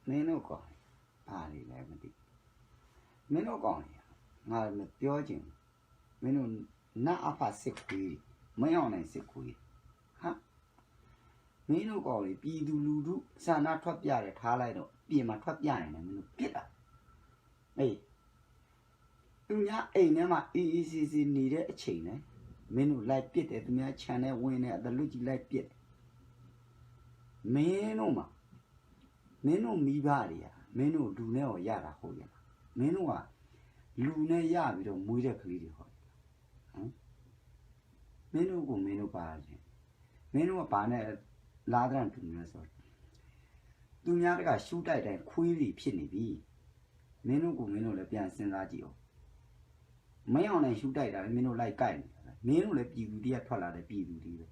မင်းတို့ကောဘာတွေလဲမသိမင်းတို့ကောငါမပြောချင်မင်းတို့နတ်အဖစစ်ခွေးမရောက်နိုင်စစ်ခွေးဟာမင်းတို့ကောပြည်သူလူထုဆန္ဒထွက်ပြတယ်ထားလိုက်တော့ပြင်မှာထွက်ပြရင်လည်းမင်းတို့ပြစ်တာအေးသူများအိမ်ထဲမှာအေးအေးဆေးဆေးနေတဲ့အချိန်နဲ့မင်းတို့လိုက်ပြစ်တယ်သူများခြံထဲဝင်တယ်အတလူကြီးလိုက်ပြစ်မင်းတို့မှာမင်းတို့မိဘတွေကမင်းတို့လူနဲ့ရတာဟုတ်ရဲ့မင်းတို့ကလူနဲ့ရပြီးတော့မွေးတဲ့ကလေးတွေဟုတ်ဟမ်မင်းတို့ကိုမင်းတို့ပါတယ်မင်းတို့ကဘာနဲ့လာတဲ့တူမျိုးဆိုသူများတကရှူးတိုက်တိုင်းခွေးတွေဖြစ်နေပြီမင်းတို့ကိုမင်းတို့လည်းပြန်စဉ်းစားကြည့်အောင်မင်းအောင်နဲ့ရှူးတိုက်တာမင်းတို့လိုက်ကြိုက်နေမင်းတို့လည်းပြည်သူတွေကထွက်လာတယ်ပြည်သူတွေပဲ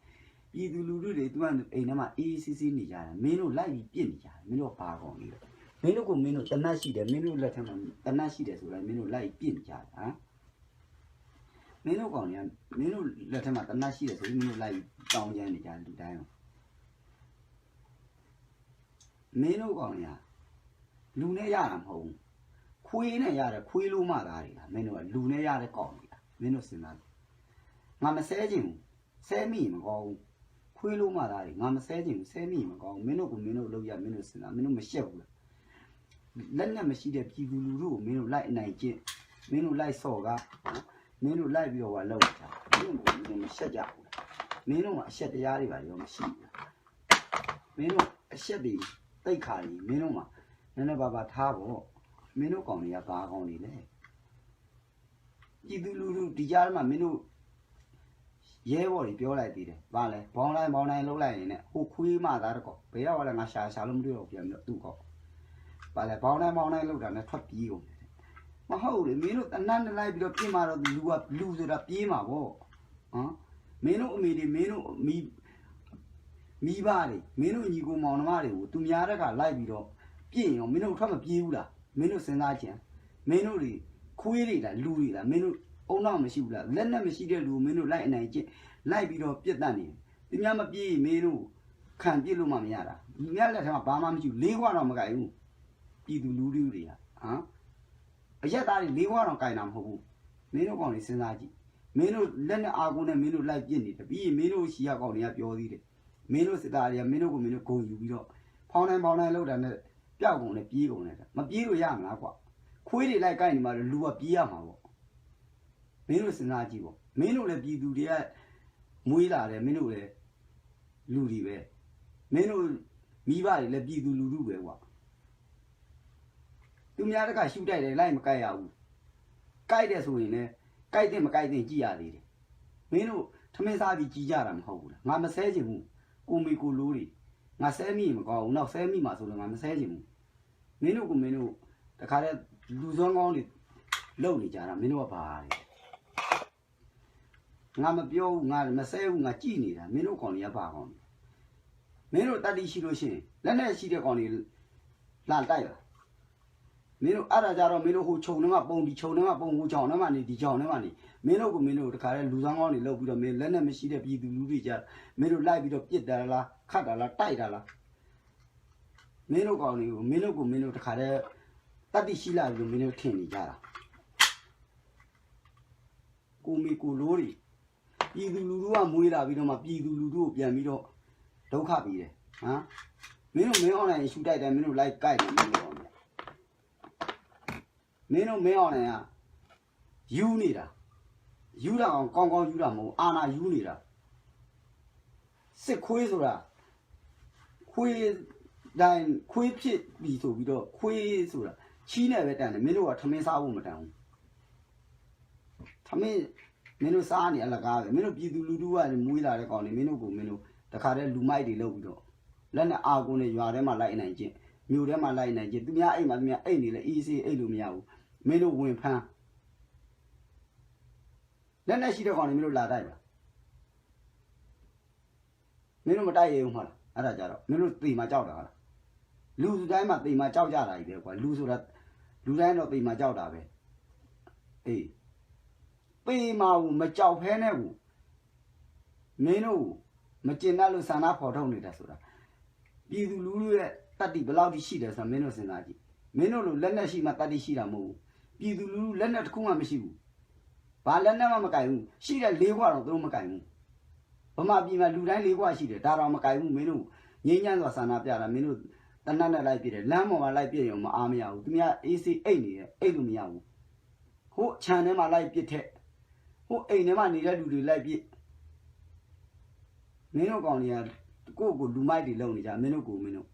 ပြည်သူလူထုတွေသူကအိမ်ထဲမှာအေးအေးဆေးဆေးနေကြတယ်မင်းတို့လိုက်ပြီးပြစ်နေကြတယ်မင်းတို့ဘာကောင်နေလဲမင်းတို့ကိုမင်းတို့တနတ်ရှိတယ်မင်းတို့လက်ထက်မှာတနတ်ရှိတယ်ဆိုတော့မင်းတို့လိုက်ပြစ်နေကြတယ်ဟမ်မင်းတို့ကောင်တွေကမင်းတို့လက်ထက်မှာတနတ်ရှိတယ်ဆိုပြီးမင်းတို့လိုက်တောင်းကျမ်းနေကြတယ်လူတိုင်းမင်းတို့ကောင်တွေကလူနဲ့ရတာမဟုတ်ဘူးခွေးနဲ့ရတယ်ခွေးလို့မှသားတွေလားမင်းတို့ကလူနဲ့ရတဲ့ကောင်တွေလားမင်းတို့စဉ်းစားငါမဆဲချင်ဘူးဆဲမိမကောင်းဘူးခွေးလို့မှသားတွေငါမဆဲချင်ဘူးဆဲမိမကောင်းဘူးမင်းတို့ကမင်းတို့လောက်ရမင်းတို့စဉ်းစားမင်းတို့မရှက်ဘူးလားလက်နဲ့မရှိတဲ့ပြည်သူလူထုကိုမင်းတို့လိုက်အနိုင်ကျင့်မင်းတို့လိုက်စော်ကားမင်းတို့လိုက်ပြီးတော့လောက်ကြမင်းတို့မရှက်ကြဘူးလားမင်းတို့ကအရှက်တရားတွေပါရောမရှိဘူးလားမင်းတို့အရှက်တွေတိတ်ခါကြီးမင်းတို့မှာနည်းနည်းပါးပါးထားဖို့မင်းတို့ကောင်တွေကဘာကောင်တွေလဲပြည်သူလူထုဒီကြားမှာမင်းတို့ရဲဘော်တွေပြောလိုက်သေးတယ်ဗာလဲဘောင်းတိုင်းလှုပ်လိုက်ရင်လည်းဟိုခွေးမှသားတော့ဘယ်ရောက်လဲငါရှာလို့မတွေ့တော့ပြန်ပြီးတော့သူ့ကောဗာလဲဘောင်းတိုင်းလှုပ်တာနဲ့ထွက်ပြေးကုန်တယ်မဟုတ်လေမင်းတို့တနတ်နဲ့လိုက်ပြီးတော့ပြင်းมาတော့လူကလူဆိုတာပြေးမှာပေါ့ဟမ်မင်းတို့အမေတွေမင်းတို့မိဘတွေမင်းတို့ညီကိုမောင်နှမတွေကိုသူများတက်ကလိုက်ပြီးတော့ပြင်းရောမင်းတို့ထွက်မပြေးဘူးလားမင်းတို့စဉ်းစားကြည့်မင်းတို့တွေခွေးတွေလားလူတွေလားမင်းတို့အုံနောက်မရှိဘူးလားလက်နဲ့မရှိတဲ့လူမင်းတို့လိုက်အနိုင်ကျင့်လိုက်ပြီးတော့ပြစ်တတ်နေသူများမပြေးမင်းတို့ခံပြစ်လို့မှမရတာသူများလက်ထက်မှာဘာမှမရှိဘူးလေးခွတော့မကြိုက်ဘူးပြည်သူလူထုတွေကဟမ်အရက်သားတွေလေးခွတော့ကြိုက်တာမဟုတ်ဘူးမင်းတို့ကောင်တွေစဉ်းစားကြည့်မင်းတို့လက်နဲ့အာကိုနဲ့မင်းတို့လိုက်ပြစ်နေတယ်ပြီးရင်မင်းတို့ရှီရကောင်တွေကပြောသေးတယ်မင်းတို့စစ်သားတွေကမင်းတို့ကိုမင်းတို့ဂုံယူပြီးတော့ဖောင်းတိုင်းလောက်တာနဲ့ပျောက်ကုန်တယ်ပြေးကုန်တယ်မပြေးလို့ရမလားကွာခွေးတွေလိုက်ကိုက်နေမှာလူကပြေးရမှာပေါ့မင်းတို့စဉ်းစားကြည့်ပေါ့မင်းတို့လည်းပြည်သူတွေကမွေးလာတယ်မင်းတို့လည်းလူတွေပဲမင်းတို့မိဘတွေလည်းပြည်သူလူထုပဲကွာသူများတကရှူတိုက်တယ်လိုက်မကိုက်ရဘူးကိုက်တယ်ဆိုရင်လည်းကိုက်တဲ့မကိုက်တဲ့ကြည်ရသေးတယ်မင်းတို့ထမင်းစားပြီးကြည်ကြတာမဟုတ်ဘူးလားငါမဆဲချင်ဘူးကိုမေကိုလိုးတွေငါဆဲမိမကောင်းဘူးနောက်ဆဲမိမှာဆိုတော့ငါမဆဲချင်ဘူးမင်းတို့ကမင်းတို့တခါတည်းလူစောင်းကောင်းတွေလုံနေကြတာမင်းတို့ကဘာလဲငါမပြောဘူးငါမဆဲဘူးငါကြည်နေတာမင်းတို့ကောင်တွေကဘာကောင်မင်းတို့တတိရှိလို့ရှိရင်လက်နဲ့ရှိတဲ့ကောင်တွေလာတိုက်လာမင်းတို့အဲ့ဒါကြတော့မင်းတို့ဟိုခြုံထဲမှာပုံဒီခြုံထဲမှာပုံဟိုခြုံထဲမှာနေဒီခြုံထဲမှာနေမင်းတို့ကမင်းတို့တခါတည်းလူစောင်းကောင်းတွေလုံပြီးတော့မင်းလက်နဲ့မရှိတဲ့ပြည်သူလူတွေကြမင်းတို့လိုက်ပြီးတော့ပြစ်တယ်လားခတ်တာလားတိုက်တာလားမင်းတို့ကောင်တွေကိုမင်းတို့တခါတည်းတတိရှိလာလို့မင်းတို့ထင်နေကြတာကိုမီကိုလိုးတွေပြည်သူလူထုကမွေးလာပြီးတော့မှပြည်သူလူထုကိုပြန်ပြီးတော့ဒုက္ခပေးတယ်ဟမ်မင်းတို့မင်းအောင်နိုင်ရှူတိုက်တယ်မင်းတို့လိုက်ကြိုက်တယ်မင်းတို့မင်းအောင်နိုင်ကယူနေတာယူတာအောင်ကောင်းကောင်းယူတာမဟုတ်အာနာယူနေတာစစ်ခွေးဆိုတာခွေးတိုင်းခွေးဖြစ်ပြီဆိုပြီးတော့ခွေးဆိုတာချီးနဲ့ပဲတန်တယ်မင်းတို့ကထမင်းစားဖို့မတန်ဘူးထမင်းမင်းတို့စားနေအလကားပဲမင်းတို့ပြည်သူလူထုကမွေးလာတဲ့ကောင်တွေမင်းတို့ကိုမင်းတို့တခါတည်းလူမိုက်တွေလုပ်ပြီးတော့လက်နဲ့အာကိုနဲ့ရွာထဲမှာလိုက်နိုင်ခြင်းမြို့ထဲမှာလိုက်နိုင်ခြင်းသူများအိမ်မှာသူများအိမ်နေလဲအေးစေးအိမ်လို့မရဘူးမင်းတို့ဝင်ဖမ်းလက်နဲ့ရှိတဲ့ကောင်တွေမင်းတို့လာတိုက်ပါမင်းတို့မတိုက်ရဘူးမဟုတ်လားအဲ့ဒါကြတော့မင်းတို့တေမှာကြောက်တာလားလူတိုင်းမှာတေမှာကြောက်ကြတာကြီးပဲကွာလူဆိုတာလူတိုင်းတော့တေမှာကြောက်တာပဲအေးပေမှာဘူးမကြောက်ဖဲနဲ့ဘူးမင်းတို့မကျင်တတ်လို့ဆန္ဒဖော်ထုတ်နေတာဆိုတာပြည်သူလူထုရဲ့ တတ်တိဘယ်လောက်ထိရှိတယ်ဆိုတော့မင်းတို့စဉ်းစားကြည့်မင်းတို့လိုလက်နဲ့ရှိမှတတ်တိရှိတာမဟုတ်ဘူးပြည်သူလူထုလက်နဲ့တစ်ခုမှမရှိဘူးဘာလက်နဲ့မှမကင်ဘူးရှိတဲ့၄ခွတော့သူတို့မကင်ဘူးဗမာပြည်မှာလူတိုင်း၄ခွရှိတယ်ဒါတော့မကင်ဘူးမင်းတို့ငြိမ်းချမ်းစွာဆန္ဒပြတာမင်းတို့တနတ်နဲ့လိုက်ပြတယ်လမ်းပေါ်မှာလိုက်ပြရင်မအားမရဘူးသူများ AC အိတ်နေတယ်အိတ်လို့မရဘူးဟိုခြံထဲမှာလိုက်ပြစ်တဲ့ဟိုအိမ်ထဲမှာနေတဲ့လူတွေလိုက်ပြစ်မင်းတို့ကောင်တွေကကိုလူမိုက်တွေလုံနေကြမင်းတို့ကိုမင်းတို့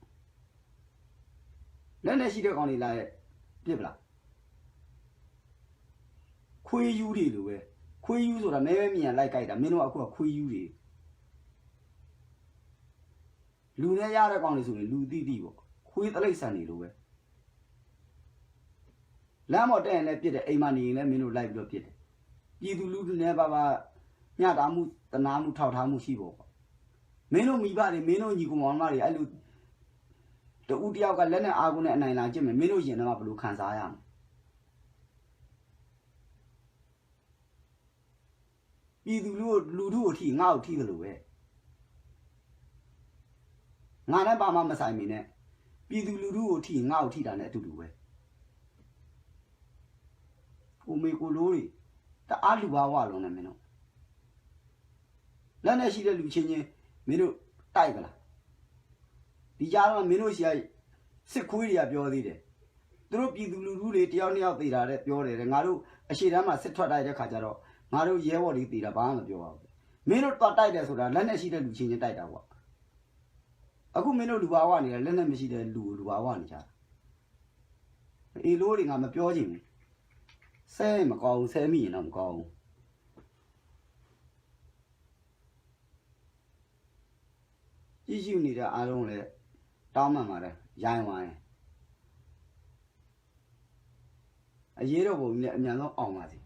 လက်နဲ့ရှိတဲ့ကောင်တွေလာရဲ့ပြစ်ပလားခွေးယူတွေလိုပဲခွေးယူဆိုတာမဲမဲမြင်လိုက်ကြိုက်တာမင်းတို့အခုကခွေးယူတွေလူနဲ့ရတဲ့ကောင်တွေဆိုရင်လူတိတိပေါ့ခွေးတလိပ်ဆန်တွေလိုပဲလမ်းပေါ်တက်ရင်လည်းပြစ်တယ်အိမ်မှာနေရင်လည်းမင်းတို့လိုက်ပြီးတော့ပြစ်တယ်ပြည်သူလူထုနဲ့ပါညတာမှုတနာမှုထောက်ထားမှုရှိဖို့ပေါ့မင်းတို့မိဘတွေမင်းတို့ညီကောင်မောင်မတွေအဲ့လိုတူတယောက်ကလက်နဲ့အာကုနဲ့အနိုင်လာကြည့်မယ်မင်းတို့ရင်တော့ဘယ်လိုခံစားရမလဲပြည်သူလူထုကိုထိငါ့ကိုထိတယ်လို့ပဲငါနဲ့ပါမဆိုင်မင်းနဲ့ပြည်သူလူထုကိုထိငါ့ကိုထိတာနဲ့အတူတူပဲကိုမေကိုလိုးတွေတအားလူပါဝလုံးနဲ့မင်းတို့လက်နဲ့ရှိတဲ့လူချင်းချင်းမင်းတို့တိုက်ကြလားဒီကြားတော့မင်းတို့ရှိရစစ်ခွေးတွေကပြောသေးတယ်သူတို့ပြည်သူလူထုတွေတယောက်တစ်ယောက်သေးတာတဲ့ပြောတယ်ငါတို့အရှိတမ်းမှာစစ်ထွက်တိုက်တဲ့ခါကျတော့ငါတို့ရဲဘော်တွေသေးတာဘာမှမပြောပါဘူးမင်းတို့တော့တိုက်တယ်ဆိုတာလက်နဲ့ရှိတဲ့လူချင်းချင်းတိုက်တာပေါ့အခုမင်းတို့လူပါဝနေတယ်လက်နဲ့မရှိတဲ့လူပါဝနေကြတာအေးလို့တွေငါမပြောချင်ဘူးဆဲမကောင်းဆဲမိရင်တော့မကောင်းဘူးကြည့်ရှုနေတဲ့အားလုံးလည်းတောင်းမှန်ပါတယ်ရိုင်းဝိုင်းအရေးတော်ပုံကြီးနဲ့အမြန်ဆုံးအောင်ပါစေ